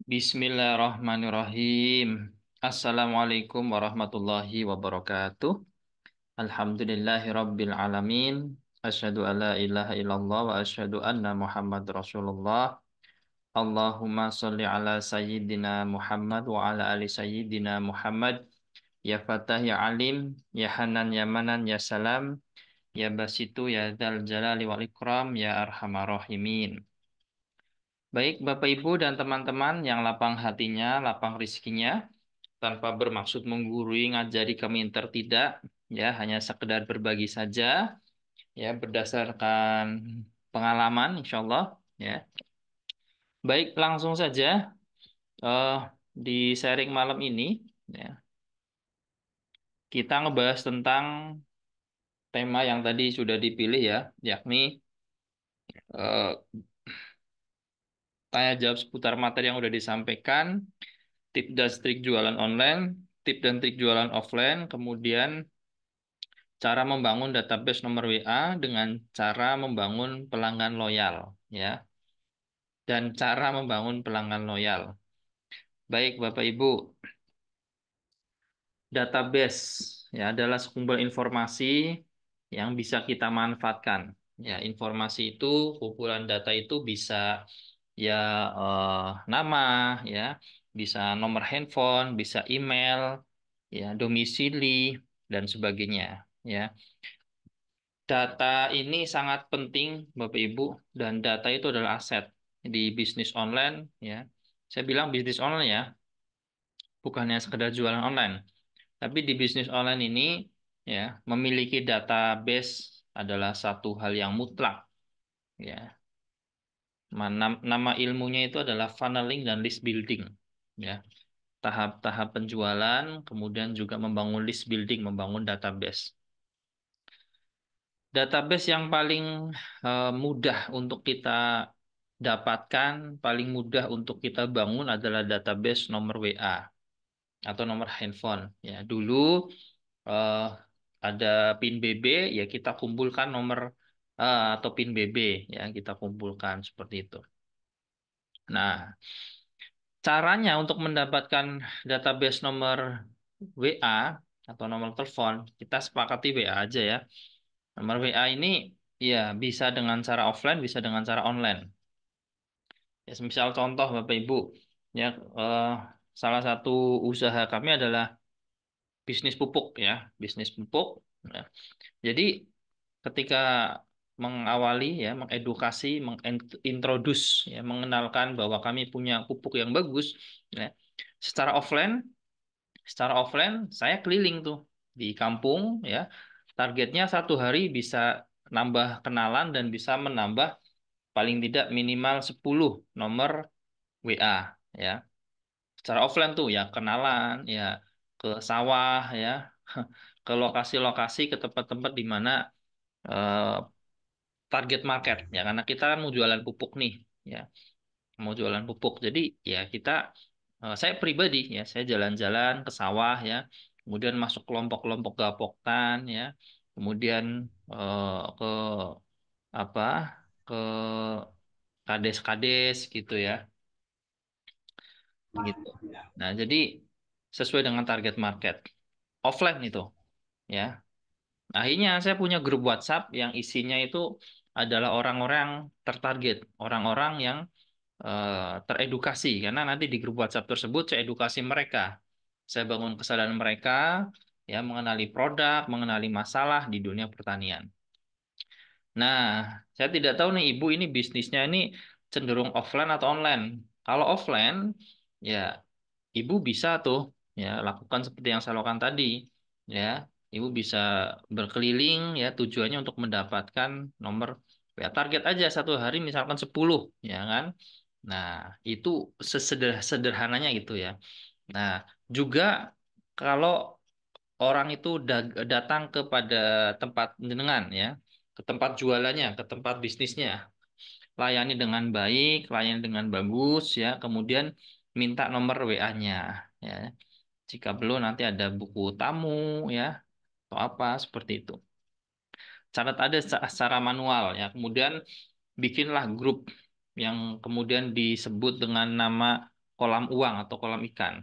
Bismillahirrahmanirrahim. Assalamualaikum warahmatullahi wabarakatuh. Alhamdulillahi rabbil alamin. Asyhadu alla ilaha illallah wa asyhadu anna Muhammad Rasulullah. Allahumma sholli ala sayyidina Muhammad wa ala ali sayyidina Muhammad. Ya Fatah ya Alim, ya Hanan ya Manan ya Salam, ya Basitu ya Dzal Jalali wal Ikram, ya Arhamar Rahimin. Baik, Bapak Ibu dan teman-teman yang lapang hatinya, lapang rizkinya, tanpa bermaksud menggurui, ngajari kami tidak, ya hanya sekedar berbagi saja, ya berdasarkan pengalaman, insya Allah, ya. Baik, langsung saja eh, di sharing malam ini, ya kita ngebahas tentang tema yang tadi sudah dipilih ya, yakni eh, tanya jawab seputar materi yang sudah disampaikan, tips dan trik jualan online, tips dan trik jualan offline, kemudian cara membangun database nomor WA dengan cara membangun pelanggan loyal, ya, dan cara membangun pelanggan loyal. Baik, Bapak Ibu, database ya adalah sekumpulan informasi yang bisa kita manfaatkan. Ya, informasi itu, kumpulan data itu bisa ya nama, ya, bisa nomor handphone, bisa email, ya, domisili dan sebagainya. Ya, data ini sangat penting, Bapak Ibu, dan data itu adalah aset di bisnis online, ya. Saya bilang bisnis online ya, bukannya sekedar jualan online. Tapi di bisnis online ini, ya, memiliki database adalah satu hal yang mutlak, ya. Nama ilmunya itu adalah funneling dan list building, ya. Tahap-tahap penjualan, kemudian juga membangun list building, membangun database. Database yang paling mudah untuk kita dapatkan, paling mudah untuk kita bangun adalah database nomor WA atau nomor handphone. Ya, dulu eh, ada PIN BB, ya kita kumpulkan nomor atau PIN BB, ya kita kumpulkan seperti itu. Nah, caranya untuk mendapatkan database nomor WA atau nomor telepon, kita sepakati WA aja ya. Nomor WA ini ya bisa dengan cara offline, bisa dengan cara online. Ya, misal contoh Bapak Ibu, ya eh, salah satu usaha kami adalah bisnis pupuk ya, bisnis pupuk. Ya. Jadi ketika mengawali ya, mengedukasi, mengintroduce ya, mengenalkan bahwa kami punya pupuk yang bagus, ya. Secara offline, secara offline saya keliling tuh di kampung ya. Targetnya satu hari bisa nambah kenalan dan bisa menambah paling tidak minimal 10 nomor WA ya. Secara offline tuh ya kenalan ya ke sawah ya, ke lokasi-lokasi, ke tempat-tempat di mana eh, target market ya, karena kita kan mau jualan pupuk nih ya, mau jualan pupuk. Jadi ya kita saya pribadi ya saya jalan-jalan ke sawah ya, kemudian masuk kelompok-kelompok gapoktan ya, kemudian ke apa, ke kades-kades gitu ya, gitu. Nah, jadi sesuai dengan target market offline itu ya. Akhirnya saya punya grup WhatsApp yang isinya itu adalah orang-orang yang tertarget, orang-orang yang teredukasi, karena nanti di grup WhatsApp tersebut saya edukasi mereka. Saya bangun kesadaran mereka ya mengenali produk, mengenali masalah di dunia pertanian. Nah, saya tidak tahu nih Ibu ini bisnisnya ini cenderung offline atau online. Kalau offline, ya Ibu bisa tuh ya lakukan seperti yang saya lakukan tadi. Ya, Ibu bisa berkeliling ya tujuannya untuk mendapatkan nomor ya target aja satu hari misalkan 10 ya kan. Nah, itu sederhananya gitu ya. Nah, juga kalau orang itu datang kepada tempat jenengan ya, ke tempat jualannya, ke tempat bisnisnya, layani dengan baik, layani dengan bagus ya, kemudian minta nomor WA-nya ya. Jika belum nanti ada buku tamu ya atau apa seperti itu. Catat ada secara manual ya. Kemudian bikinlah grup yang kemudian disebut dengan nama kolam uang atau kolam ikan,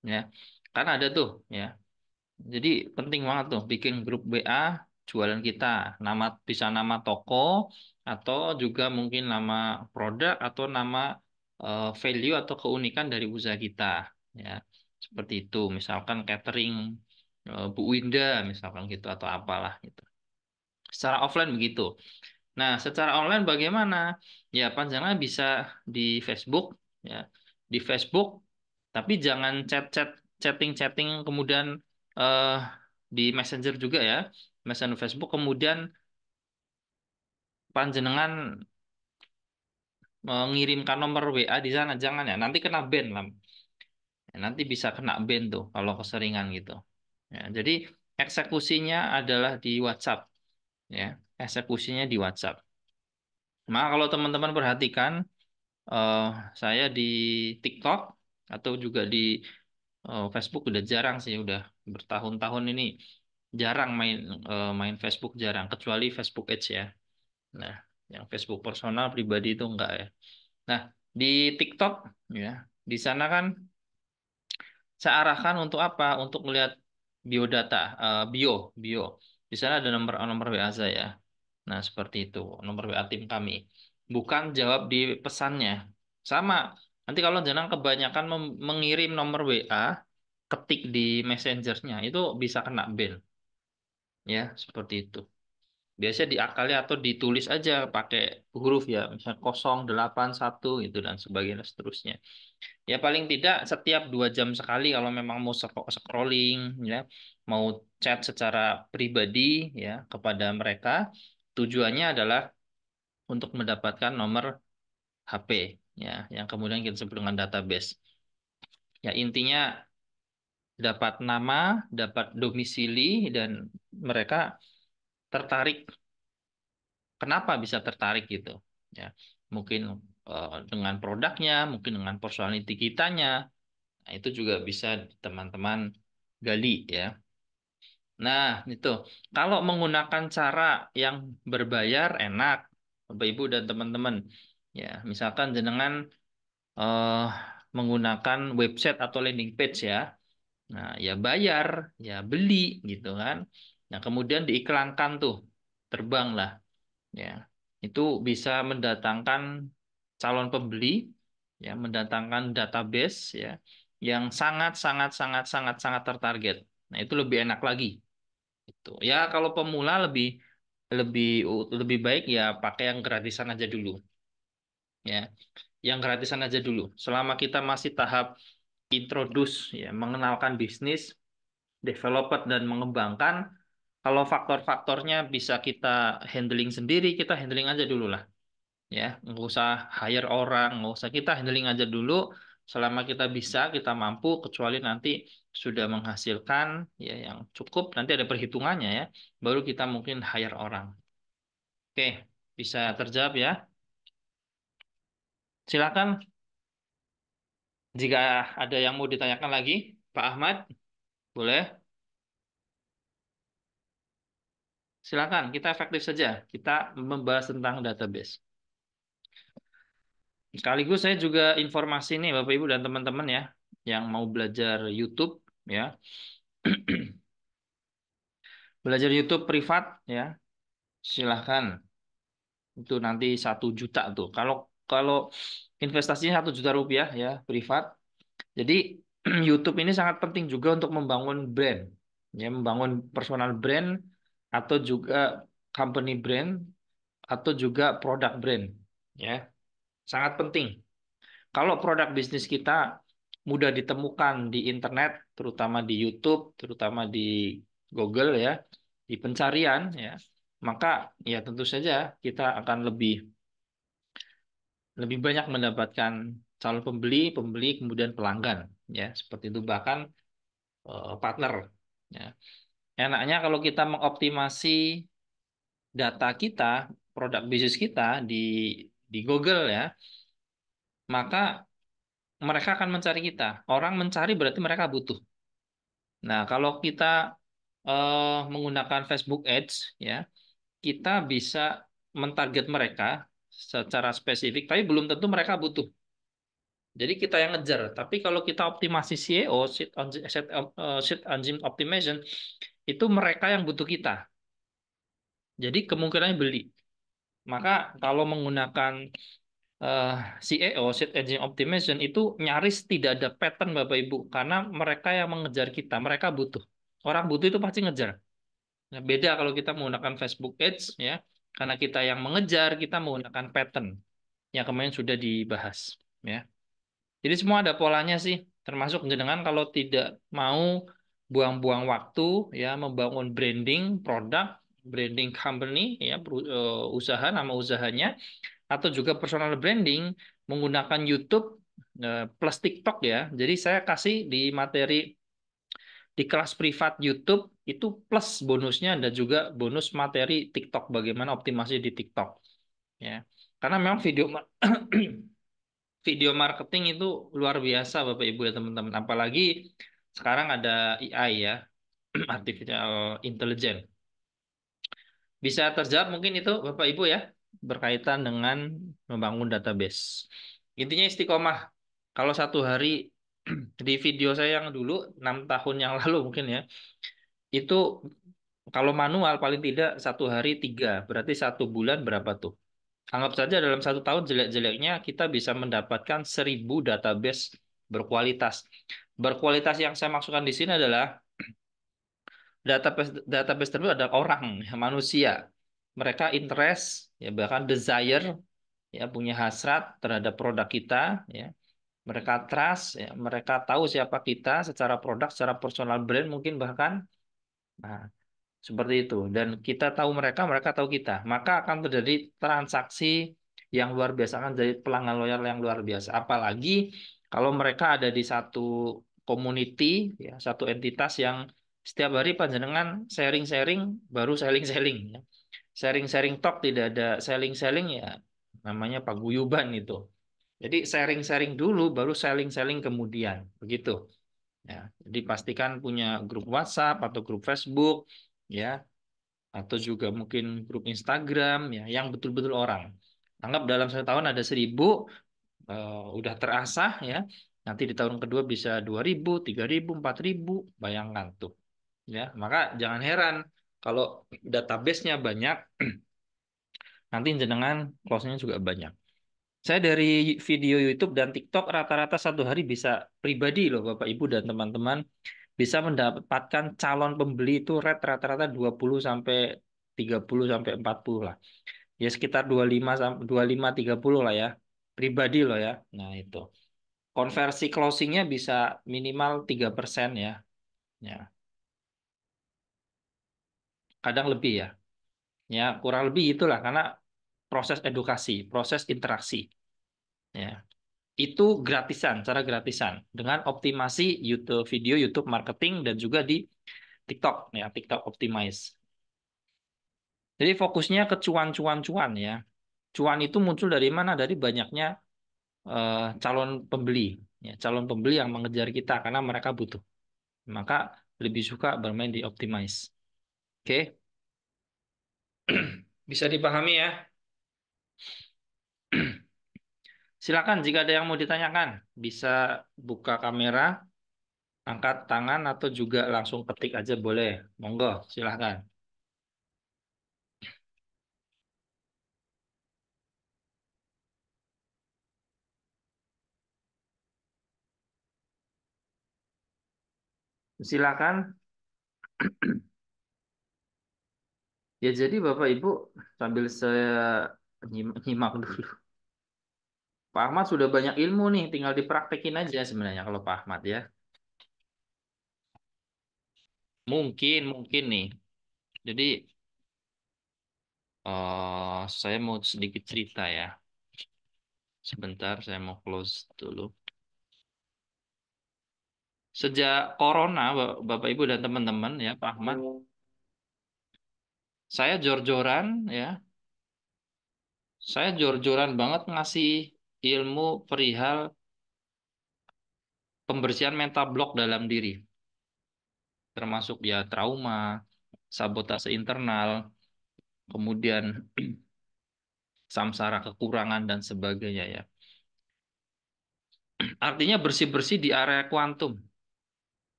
ya. Karena ada tuh, ya. Jadi penting banget tuh bikin grup WA jualan kita. Nama bisa nama toko atau juga mungkin nama produk atau nama value atau keunikan dari usaha kita, ya. Seperti itu. Misalkan catering Bu Winda misalkan gitu atau apalah gitu. Secara offline begitu. Nah, secara online bagaimana? Ya, panjangnya bisa di Facebook, ya. Di Facebook, tapi jangan chatting-chatting kemudian eh, di Messenger juga ya. Messenger Facebook kemudian panjenengan mengirimkan nomor WA di sana jangan ya. Nanti kena ban lah. Ya, nanti bisa kena ban tuh kalau keseringan gitu. Ya, jadi eksekusinya adalah di WhatsApp, ya. Eksekusinya di WhatsApp. Maka kalau teman-teman perhatikan eh saya di TikTok atau juga di Facebook udah jarang sih, udah bertahun-tahun ini jarang main Facebook jarang, kecuali Facebook Ads ya. Nah, yang Facebook personal pribadi itu enggak ya. Nah, di TikTok ya, di sana kan saya arahkan untuk apa? Untuk melihat biodata, bio. Di sana ada nomor nomor WA saya. Nah, seperti itu, nomor WA tim kami. Bukan jawab di pesannya. Sama. Nanti kalau jenang kebanyakan mengirim nomor WA, ketik di messengernya, itu bisa kena ban. Ya, seperti itu. Biasanya diakali atau ditulis aja pakai huruf ya, misalnya 081 gitu dan sebagainya seterusnya. Ya paling tidak setiap 2 jam sekali kalau memang mau scrolling ya, mau chat secara pribadi ya kepada mereka, tujuannya adalah untuk mendapatkan nomor HP ya, yang kemudian kita sebut dengan database. Ya intinya dapat nama, dapat domisili dan mereka tertarik. Kenapa bisa tertarik gitu? Ya, mungkin dengan produknya, mungkin dengan personality kitanya. Nah, itu juga bisa teman-teman gali ya. Nah, itu kalau menggunakan cara yang berbayar enak, Bapak Ibu dan teman-teman. Ya, misalkan jenengan eh, menggunakan website atau landing page ya. Nah, ya bayar, ya beli gitu kan. Nah, kemudian diiklankan tuh, terbang lah ya. Itu bisa mendatangkan calon pembeli, ya, mendatangkan database ya yang sangat sangat sangat sangat sangat tertarget. Nah, itu lebih enak lagi. Itu. Ya, kalau pemula lebih lebih lebih baik ya pakai yang gratisan aja dulu, ya. Yang gratisan aja dulu. Selama kita masih tahap introduce ya, mengenalkan bisnis, developer dan mengembangkan, kalau faktor-faktornya bisa kita handling sendiri, kita handling aja dulu lah. Ya nggak usah hire orang, nggak usah, kita handling aja dulu selama kita bisa, kita mampu, kecuali nanti sudah menghasilkan ya yang cukup, nanti ada perhitungannya ya, baru kita mungkin hire orang. Oke, bisa terjawab ya. Silakan jika ada yang mau ditanyakan lagi, Pak Ahmad, boleh. Silakan, kita efektif saja, kita membahas tentang database. Sekaligus saya juga informasi nih Bapak Ibu dan teman-teman ya yang mau belajar YouTube ya. Belajar YouTube privat ya, silahkan. Itu nanti 1 juta tuh. Kalau kalau investasinya 1 juta rupiah ya privat. Jadi YouTube ini sangat penting juga untuk membangun brand, ya, membangun personal brand atau juga company brand atau juga produk brand, ya, sangat penting. Kalau produk bisnis kita mudah ditemukan di internet, terutama di YouTube, terutama di Google ya, di pencarian ya, maka ya tentu saja kita akan lebih lebih banyak mendapatkan calon pembeli, pembeli kemudian pelanggan ya, seperti itu bahkan partner ya. Enaknya kalau kita mengoptimasi data kita, produk bisnis kita di Google ya, maka mereka akan mencari kita. Orang mencari berarti mereka butuh. Nah, kalau kita menggunakan Facebook Ads, ya, kita bisa mentarget mereka secara spesifik, tapi belum tentu mereka butuh. Jadi kita yang ngejar. Tapi kalau kita optimasi SEO, search engine optimization, itu mereka yang butuh kita. Jadi kemungkinannya beli. Maka kalau menggunakan eh, SEO, search engine optimization, itu nyaris tidak ada pattern Bapak Ibu. Karena mereka yang mengejar kita, mereka butuh. Orang butuh itu pasti ngejar. Nah, beda kalau kita menggunakan Facebook Ads, ya. Karena kita yang mengejar, kita menggunakan pattern yang kemarin sudah dibahas. Ya. Jadi semua ada polanya sih, termasuk jenengan kalau tidak mau buang-buang waktu ya membangun branding produk, branding company ya usaha nama usahanya atau juga personal branding menggunakan YouTube plus TikTok ya. Jadi saya kasih di materi di kelas privat YouTube itu plus bonusnya dan juga bonus materi TikTok bagaimana optimasi di TikTok ya. Karena memang video marketing itu luar biasa Bapak Ibu ya teman-teman. Apalagi sekarang ada AI ya, artificial intelligence. Bisa terjawab mungkin itu Bapak Ibu ya, berkaitan dengan membangun database. Intinya istiqomah. Kalau satu hari di video saya yang dulu 6 tahun yang lalu mungkin ya, itu kalau manual paling tidak satu hari tiga, berarti 1 bulan berapa tuh? Anggap saja dalam 1 tahun jelek-jeleknya kita bisa mendapatkan 1.000 database berkualitas. Berkualitas yang saya maksudkan di sini adalah database tersebut adalah orang, ya, manusia. Mereka interest, ya bahkan desire, ya punya hasrat terhadap produk kita, ya. Mereka trust, ya. Mereka tahu siapa kita secara produk, secara personal brand mungkin bahkan. Nah, seperti itu. Dan kita tahu mereka, mereka tahu kita. Maka akan terjadi transaksi yang luar biasa, akan jadi pelanggan loyal yang luar biasa. Apalagi kalau mereka ada di satu community, ya, satu entitas yang setiap hari panjenengan sharing-sharing, baru selling-selling. Ya. Sharing-sharing talk, tidak ada selling-selling, ya namanya paguyuban itu. Jadi sharing-sharing dulu, baru selling-selling kemudian. Begitu. Ya, jadi pastikan punya grup WhatsApp atau grup Facebook, ya, atau juga mungkin grup Instagram ya yang betul-betul orang. Anggap dalam 1 tahun ada 1.000, udah terasah ya. Nanti di tahun kedua bisa 2.000, 3.000, 4.000, bayangkan tuh. Ya, maka jangan heran kalau database-nya banyak, nanti jenengan close-nya juga banyak. Saya dari video YouTube dan TikTok rata-rata satu hari bisa pribadi loh Bapak Ibu dan teman-teman bisa mendapatkan calon pembeli itu rata-rata 20 sampai 30 sampai 40 lah. Ya sekitar 25 sampai 25 30 lah ya. Pribadi loh ya. Nah, itu. Konversi closingnya bisa minimal 3% ya. Ya, kadang lebih ya. Ya, kurang lebih itulah karena proses edukasi, proses interaksi ya. Itu gratisan, cara gratisan dengan optimasi YouTube video YouTube marketing dan juga di TikTok ya, TikTok optimize. Jadi fokusnya ke cuan-cuan-cuan ya. Cuan itu muncul dari mana? Dari banyaknya calon pembeli, ya, calon pembeli yang mengejar kita karena mereka butuh. Maka lebih suka bermain di optimize. Oke, bisa dipahami ya. Silakan jika ada yang mau ditanyakan, bisa buka kamera, angkat tangan atau juga langsung ketik aja boleh. Monggo, silakan. Silakan. Ya jadi Bapak Ibu sambil saya nyimak dulu. Pak Ahmad sudah banyak ilmu nih, tinggal dipraktekin aja sebenarnya kalau Pak Ahmad ya. Mungkin nih. Jadi saya mau sedikit cerita ya. Sebentar, saya mau close dulu. Sejak Corona, Bapak Ibu dan teman-teman ya, Pak Ahmad, saya jor-joran ya, saya jor-joran banget ngasih ilmu perihal pembersihan mental block dalam diri, termasuk ya trauma, sabotase internal, kemudian samsara kekurangan dan sebagainya ya. Artinya bersih-bersih di area kuantum.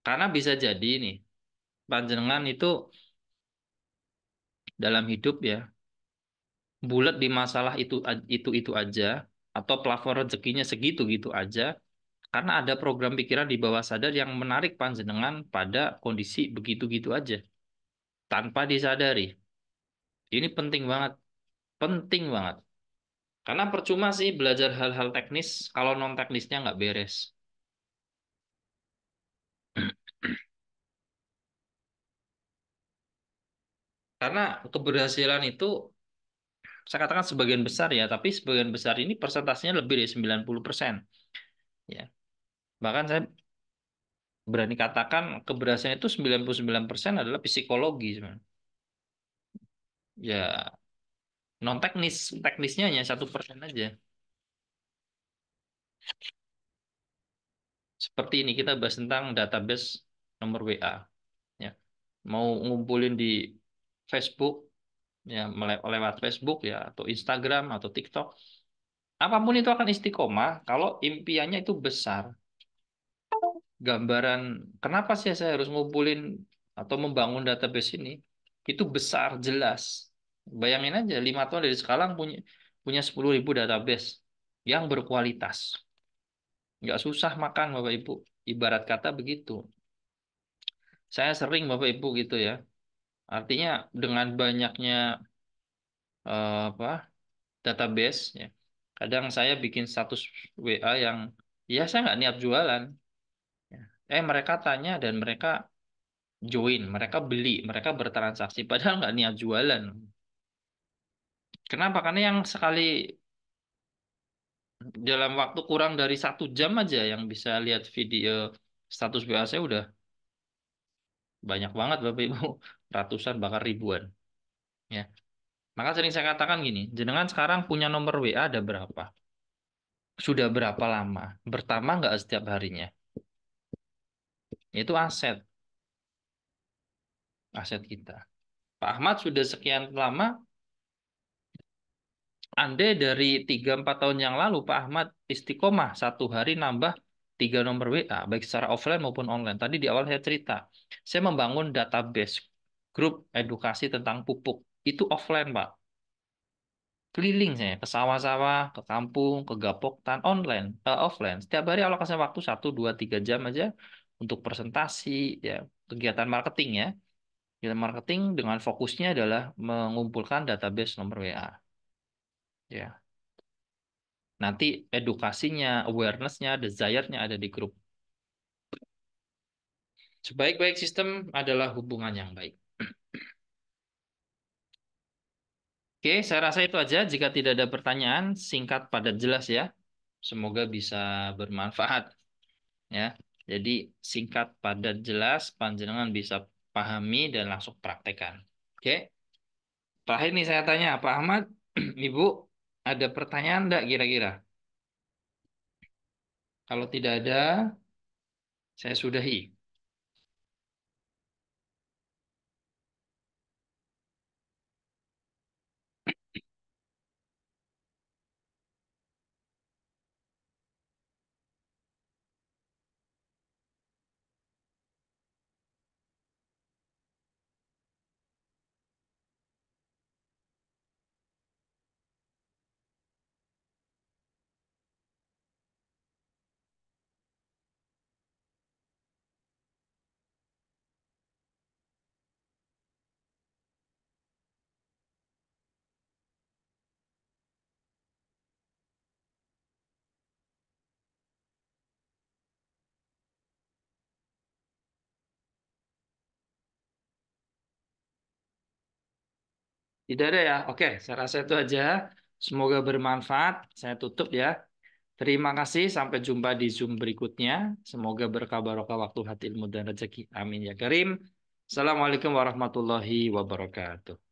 Karena bisa jadi nih, panjenengan itu dalam hidup ya, bulat di masalah itu aja, atau plafon rezekinya segitu-gitu aja, karena ada program pikiran di bawah sadar yang menarik panjenengan pada kondisi begitu-gitu aja, tanpa disadari. Ini penting banget, penting banget. Karena percuma sih belajar hal-hal teknis kalau non teknisnya nggak beres. Karena keberhasilan itu saya katakan sebagian besar ya, tapi sebagian besar ini persentasenya lebih dari 90%. Ya. Bahkan saya berani katakan keberhasilan itu 99% adalah psikologi sebenarnya. Ya, non teknis, teknisnya hanya 1% aja. Seperti ini kita bahas tentang database nomor WA. Ya. Mau ngumpulin di Facebook, ya lewat Facebook ya, atau Instagram atau TikTok. Apapun itu akan istiqomah kalau impiannya itu besar. Gambaran kenapa sih saya harus ngumpulin atau membangun database ini? Itu besar, jelas. Bayangin aja, 5 tahun dari sekarang punya punya 10.000 database yang berkualitas. Nggak susah makan, Bapak Ibu. Ibarat kata begitu. Saya sering, Bapak Ibu, gitu ya. Artinya dengan banyaknya apa database, ya. Kadang saya bikin status WA yang, ya saya nggak niat jualan. Ya. Mereka tanya dan mereka join, mereka beli, mereka bertransaksi, padahal nggak niat jualan. Kenapa? Karena yang sekali dalam waktu kurang dari 1 jam aja yang bisa lihat video status WA saya udah banyak banget Bapak Ibu, ratusan bahkan ribuan. Ya, maka sering saya katakan gini, jenengan sekarang punya nomor WA ada berapa? Sudah berapa lama? Bertambah nggak setiap harinya? Itu aset, aset kita. Pak Ahmad sudah sekian lama. Andai dari 3-4 tahun yang lalu Pak Ahmad istiqomah 1 hari nambah 3 nomor WA, baik secara offline maupun online. Tadi di awal saya cerita, saya membangun database grup edukasi tentang pupuk. Itu offline Pak. Keliling saya ke sawah-sawah, ke kampung, ke gapoktan, online, offline. Setiap hari alokasi waktu 1, 2, 3 jam aja untuk presentasi, ya kegiatan marketing ya. Kegiatan marketing dengan fokusnya adalah mengumpulkan database nomor WA. Ya. Nanti edukasinya, awareness-nya, desire-nya ada di grup. Sebaik-baik sistem adalah hubungan yang baik. Oke, saya rasa itu aja. Jika tidak ada pertanyaan, singkat, padat, jelas ya. Semoga bisa bermanfaat ya. Jadi singkat, padat, jelas, panjenengan bisa pahami dan langsung praktekkan. Oke, terakhir nih saya tanya, Pak Ahmad, Ibu, ada pertanyaan enggak kira-kira? Kalau tidak ada, saya sudahi. Tidak ada ya? Oke, saya rasa itu aja. Semoga bermanfaat. Saya tutup ya. Terima kasih. Sampai jumpa di Zoom berikutnya. Semoga berkah barokah waktu, hati, ilmu, dan rezeki. Amin ya Karim. Assalamualaikum warahmatullahi wabarakatuh.